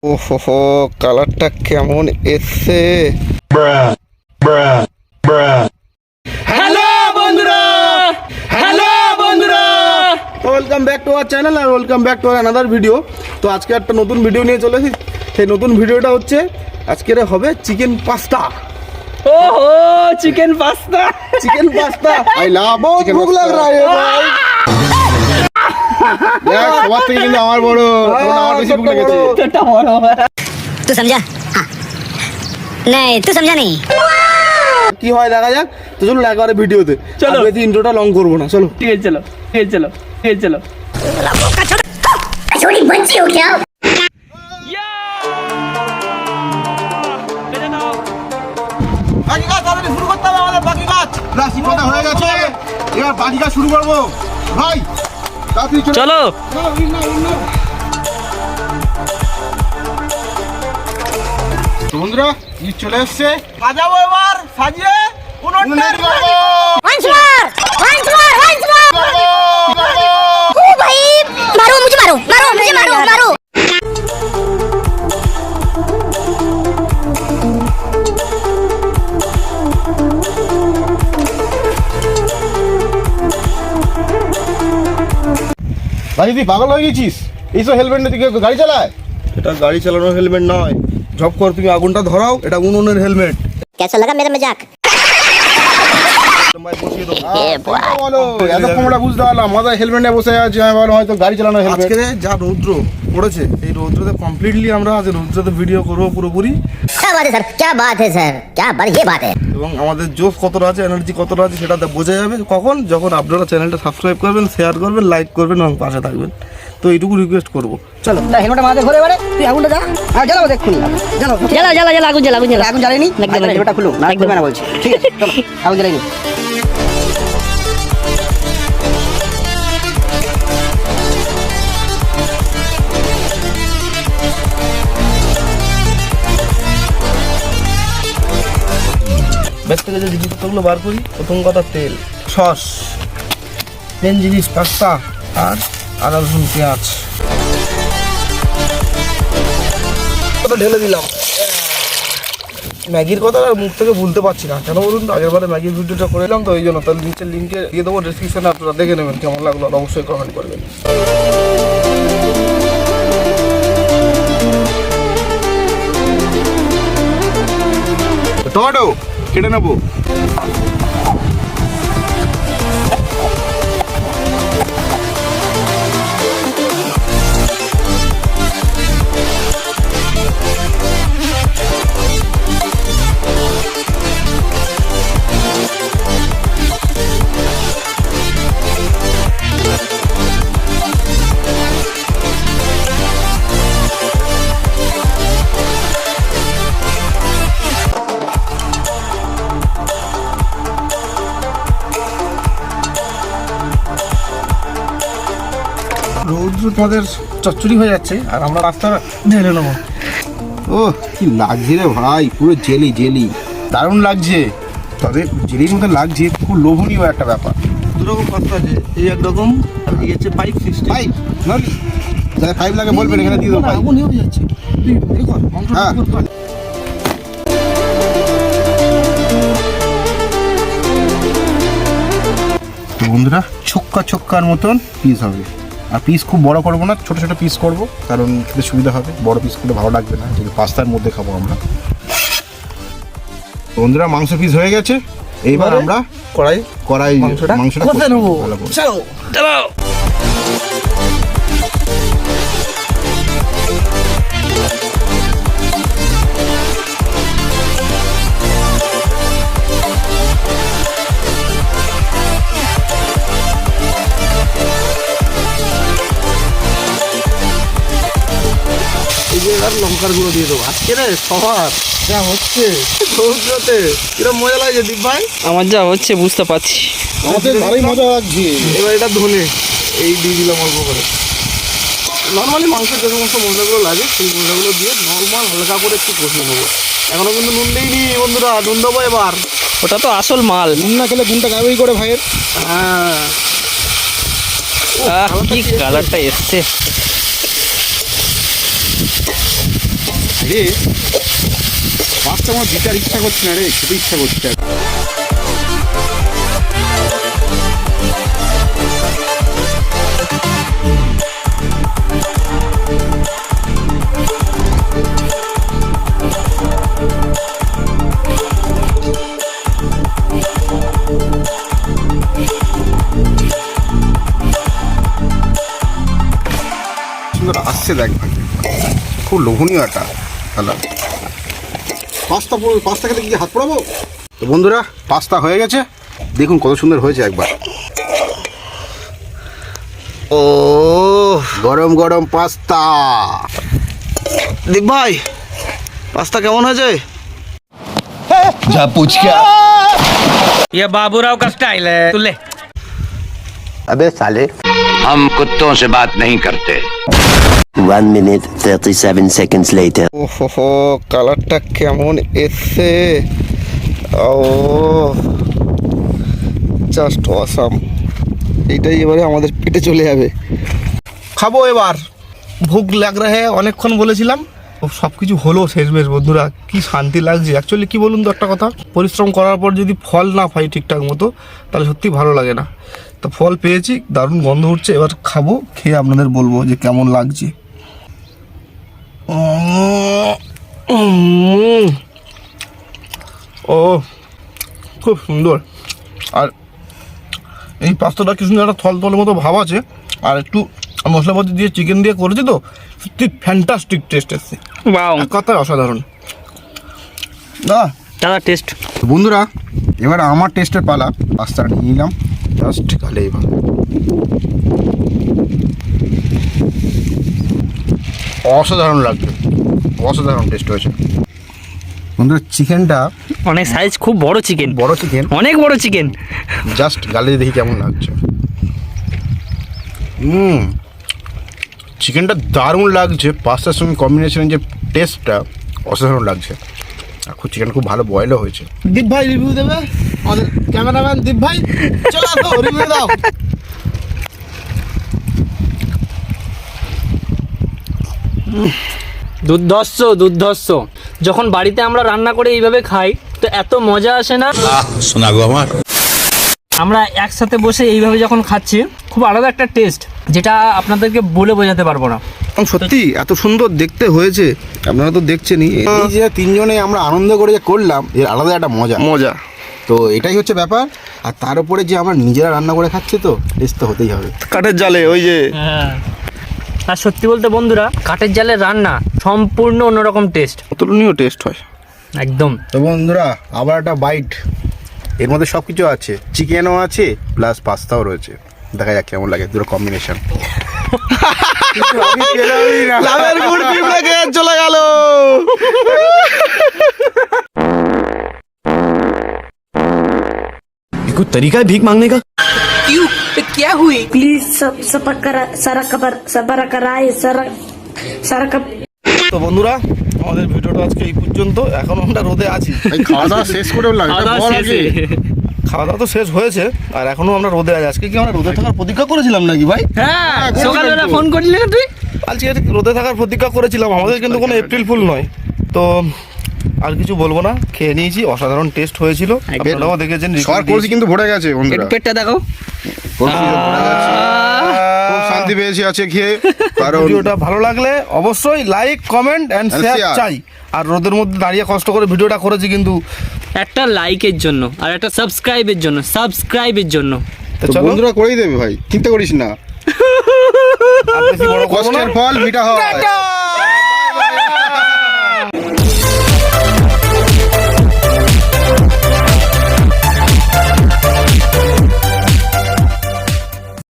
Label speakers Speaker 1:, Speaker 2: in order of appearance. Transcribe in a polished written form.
Speaker 1: ওহো, কালারটা কেমন এসছে।
Speaker 2: হ্যালো বন্ধুরা, হ্যালো বন্ধুরা,
Speaker 1: welcome back to our channel আর welcome back to another video. তো আজকে একটা নতুন ভিডিও নিয়ে চলে এসেছি। সেই নতুন ভিডিওটা হচ্ছে আজকের হবে চিকেন পাস্তা।
Speaker 2: ওহো chicken pasta,
Speaker 1: chicken pasta I love chicken. ভুক লাগ রা है ভাই। দেখ সবার থেকে কিন্তু আমার বড়, আমার বেশি ভুক লেগেছে।
Speaker 2: এটা বড়।
Speaker 3: तू समझा? हाँ नहीं तू समझा नहीं।
Speaker 1: কি হয় দেখা যাক। তো চলো একবারে ভিডিওতে
Speaker 2: চলো।
Speaker 1: আর বেশি ইন্ট্রোটা লং করবো না, চলো।
Speaker 2: ঠিক আছে চলো, ঠিক আছে চলো, ঠিক আছে চলো।
Speaker 3: छोटी बच्ची हो क्या?
Speaker 1: বাকি কাজ তাড়াতাড়ি শুরু করতে হবে আমাদের। বাকি কাজ প্লাস্টিক কথা হয়ে গেছে, এবার বাকি কাজ শুরু করবো ভাই। তাড়াতাড়ি
Speaker 2: চলো।
Speaker 1: বন্ধুরা ঈদ চলে এসছে,
Speaker 2: সাজাবো এবার, সাজিয়ে
Speaker 3: Once more. ओ भाई मारो मुझे, मारो मारो मुझे, मारो मारो।
Speaker 1: ভাই তুই পাগল হয়ে গেছিস? এইসব হেলমেট নিয়ে তুই গাড়ি চালায়? এটা গাড়ি চালানোর হেলমেট নয়। ঝপ কর, তুমি আগুনটা ধরাও, এটা উনুনের হেলমেট।
Speaker 3: कैसा लगा मेरा मजाक?
Speaker 1: এতক্ষণ ওটা বুঝতে পারলাম, মাথায় হেলমেট নিয়ে বসে আছে, আমি ভাবলাম হয়তো গাড়ি চালানোর হেলমেট। আজকে যা রৌদ্র পড়েছে, এই রৌদ্রতে কমপ্লিটলি আমরা আজ রৌদ্রতে ভিডিও করবো পুরোপুরি।
Speaker 3: क्या बात है सर, क्या बात है सर, क्या ये बात है।
Speaker 1: এবং আমাদের জোশ কতটা আছে, এনার্জি কতটা আছে সেটা বোঝা যাবে কখন, যখন আপনারা চ্যানেলটা সাবস্ক্রাইব করবেন, শেয়ার করবেন, লাইক করবেন এবং পাশে থাকবেন। তো এইটুকু রিকোয়েস্ট করবো।
Speaker 4: চলো হেলমেটটা মাথায় ঘুরে এবারে তুই আগুনটা জ্বালা। আর জ্বালাবো দেখুন, জ্বালাও
Speaker 3: জ্বালা জ্বালা জ্বালা আগুন জ্বালা, আগুন জ্বালা।
Speaker 4: আগুন জ্বালানি হেলমেটটা খুলুন, না খুলবে না বলছি। ঠিক আছে চলো আগুন জ্বালানি।
Speaker 1: ব্যাগ থেকে যে জিনিসপত্রগুলো বার করি, প্রথম কথা তেল, সস, মেন জিনিস পাস্তা আর আদা রসুন পেঁয়াজ ঢেলে দিলাম। ম্যাগির কথা আর মুখ থেকে ভুলতে পারছি না, কেন বলুন তো, আগের বারে ম্যাগির ভিডিওটা করেলাম তো, ওই জন্য। তাহলে নিচের লিঙ্কে দিয়ে দেবো ডেসক্রিপশনে, আপনারা দেখে নেবেন। কেমন লাগলো আর অবশ্যই কমেন্ট করবেন। টমেটো কেটে নেবো। রৌদ্র তোমাদের চচ্চড়ি হয়ে যাচ্ছে আর আমরা রাস্তা ঢেলে নেবো। ও কি লাগছে রে ভাই, পুরো জেলি জেলি, দারুণ লাগছে। তাদের জেলির মধ্যে লাগছে, খুব লোভনীয় একটা ব্যাপার। দুরকম পাস্তা আছে, এই একরকম আর এই হচ্ছে পাইপ সিস্টেম। পাইপ নাকি যারা পাইপ লাগে বলবেন, এখানে দিয়ে দেবো। আগুন হয়ে যাচ্ছে, হ্যাঁ। তো বন্ধুরা ছক্কা ছক্কার মতন পিস হবে, আর পিস খুব বড় করবো না, ছোটো ছোটো পিস করবো, কারণ খেতে সুবিধা হবে। বড় পিস করলে ভালো লাগবে না, যেহেতু পাস্তার মধ্যে খাবো আমরা। বন্ধুরা মাংস পিস হয়ে গেছে, এইবার আমরা কড়াই মাংসটা কষে নেবো।
Speaker 2: চলো চলো।
Speaker 1: আর লঙ্কার গুঁড়ো দিয়ে দেবো। আজকে রে সবার যা হচ্ছে সমুদ্রতে কিরকম মজা লাগছে দীপ ভাই?
Speaker 2: আমার যা হচ্ছে বুঝতে পারছি।
Speaker 1: আমাদের ভালোই মজা লাগছে। এবার এটা ধনে এই দিয়ে দিলাম অল্প করে। নর্মালি মাংসের যে সমস্ত মশলাগুলো লাগে সেই মশলাগুলো দিয়ে নর্মাল হালকা করে একটু কষিয়ে নেবো। এখনো কিন্তু নুন দেইনি বন্ধুরা, নুন দেবো এবার।
Speaker 2: ওটা তো আসল মাল।
Speaker 1: নুন না খেলে গুণটা গাবেই করে ভাইয়ের। হ্যাঁ
Speaker 2: কি কালারটা এসছে।
Speaker 1: রে পাস্তা আমার দিতে ইচ্ছা করছে না রে, খেতে ইচ্ছা করছে। সুন্দর আসছে দেখ ভাই, খুব লোভনীয় একটা কালার। পাস্তা খেতে কি হাত পড়াবো? তো বন্ধুরা পাস্তা হয়ে গেছে, দেখুন কত সুন্দর হয়েছে একবার। ও গরম গরম পাস্তা।
Speaker 2: দীপ ভাই পাস্তা কেমন হয়েছে?
Speaker 5: जा पूछ क्या
Speaker 2: ये बाबूराव का स्टाइल है, तू ले।
Speaker 5: अबे साले
Speaker 6: हम कुत्तों से बात नहीं करते।
Speaker 5: 1 minute 37 seconds later
Speaker 1: ওহো কালারটা কেমন এসছে, ও জাস্ট অসাম। এইটাই এবারে আমাদের পেটে চলে যাবে, খাবো এবার। ভুক লাগ রে, অনেকক্ষণ বলেছিলাম, সব কিছু হলো শেষমেশ। বন্ধুরা কি শান্তি লাগছে। অ্যাকচুয়ালি কি বলুন তো একটা কথা, পরিশ্রম করার পর যদি ফল না পাই ঠিকঠাক মতো তাহলে সত্যি ভালো লাগে না। তো ফল পেয়েছি, দারুণ গন্ধ উঠছে। এবার খাবো, খেয়ে আপনাদের বলবো যে কেমন লাগছে। ও খুব সুন্দর। আর এই পাস্তাটা কি সুন্দর একটা থলথলের মতো ভাব আছে, আর একটু মশলাপাতি দিয়ে চিকেন দিয়ে করেছে, তো সত্যি ফ্যান্টাস্টিক টেস্ট এসছে,
Speaker 2: वाओ
Speaker 1: কথায় অসাধারণ। না
Speaker 2: দাদা টেস্ট।
Speaker 1: বন্ধুরা এবার আমার টেস্টের পালা। পাস্তাটা নিয়ে নিলাম, জাস্ট গালে এবার অসাধারণ লাগবে, অসাধারণ টেস্ট হয়েছে। বন্ধুরা চিকেনটা
Speaker 2: অনেক সাইজ, খুব বড় চিকেন,
Speaker 1: বড় চিকেন,
Speaker 2: অনেক বড় চিকেন।
Speaker 1: জাস্ট গালে দেখি কেমন লাগছে। চিকেনটা দারুণ লাগছে, পাস্তার সঙ্গে কম্বিনেশনের যে টেস্টটা অসাধারণ লাগছে। আর খুব চিকেন খুব ভালো বয়েলও হয়েছে। দীপ ভাই রিভিউ দেবে, আমাদের ক্যামেরাম্যান দীপ ভাই, চলে আসো রিভিউ দাও।
Speaker 2: দুর্ধর্ষ দুর্ধর্ষ। যখন বাড়িতে আমরা রান্না করে এইভাবে খাই তো এত মজা আসে না।
Speaker 6: सुना गो हमार
Speaker 2: আমরা একসাথে বসে এইভাবে যখন খাচ্ছি খুব আলাদা একটা টেস্ট, যেটা আপনাদেরকে বলে বোঝাতে পারবো না।
Speaker 1: সত্যি এত সুন্দর দেখতে হয়েছে, আপনারা তো দেখছেনই। এই যে তিনজনে আমরা আনন্দ করে যে করলাম, এর আলাদা একটা মজা। তো এটাই হচ্ছে ব্যাপার। আর তার উপরে যে আমরা নিজেরা রান্না করে খাচ্ছি, তো টেস্ট তো হতেই হবে। কাঠের জালে ওই যে,
Speaker 2: হ্যাঁ, আর সত্যি বলতে বন্ধুরা কাঠের জালের রান্না সম্পূর্ণ অন্যরকম টেস্ট,
Speaker 1: অতুলনীয় টেস্ট হয়
Speaker 2: একদম।
Speaker 1: তো বন্ধুরা আবার একটা বাইট, এর মধ্যে সব কিছু আছে, চিকেনও আছে প্লাস পাস্তাও রয়েছে। দেখা যাক কেমন লাগে দুটো কম্বিনেশন। চলে গেল।
Speaker 5: कोई तरीका है भीख मांगने का
Speaker 2: क्यों, क्या हुई?
Speaker 3: प्लीज सबर कराए सारा कप।
Speaker 1: তো বন্ধুরা আমাদের ভিডিওটা আজকে এই পর্যন্ত। এখন আমরা রোদে আছি, খাওয়া দাওয়া শেষ করে খাওয়া দাওয়া তো শেষ হয়েছে, আর এখনো আমরা রোদে আছি। আজকে কি আমরা রোদে থাকার প্রতিজ্ঞা করেছিলাম নাকি ভাই?
Speaker 2: হ্যাঁ, সকালবেলা ফোন করলি না তুই?
Speaker 1: আজকে রোদে থাকার প্রতিজ্ঞা করেছিলাম, আমাদের কিন্তু কোনো এপ্রিল ফুল নয়। তো আর কিছু বলবো না, খেয়ে নিয়েছি, অসাধারণ টেস্ট হয়েছিল, আপনারাও দেখেছেন। কিন্তু ভরে গেছে বন্ধুরা,
Speaker 2: পেটটা দেখাও।
Speaker 1: খুব শান্তি পেয়েছি আছে খেয়ে। কারণ ভিডিওটা ভালো লাগলে অবশ্যই লাইক কমেন্ট এন্ড শেয়ার চাই। আর রোদের মধ্যে দাঁড়িয়ে কষ্ট করে ভিডিওটা করেছি, কিন্তু
Speaker 2: একটা লাইকের জন্য আর একটা সাবস্ক্রাইবের জন্য।
Speaker 1: তো বন্ধুরা করেই দেবে ভাই, চিন্তা করিস না। কষ্টের ফল মিঠা হয়।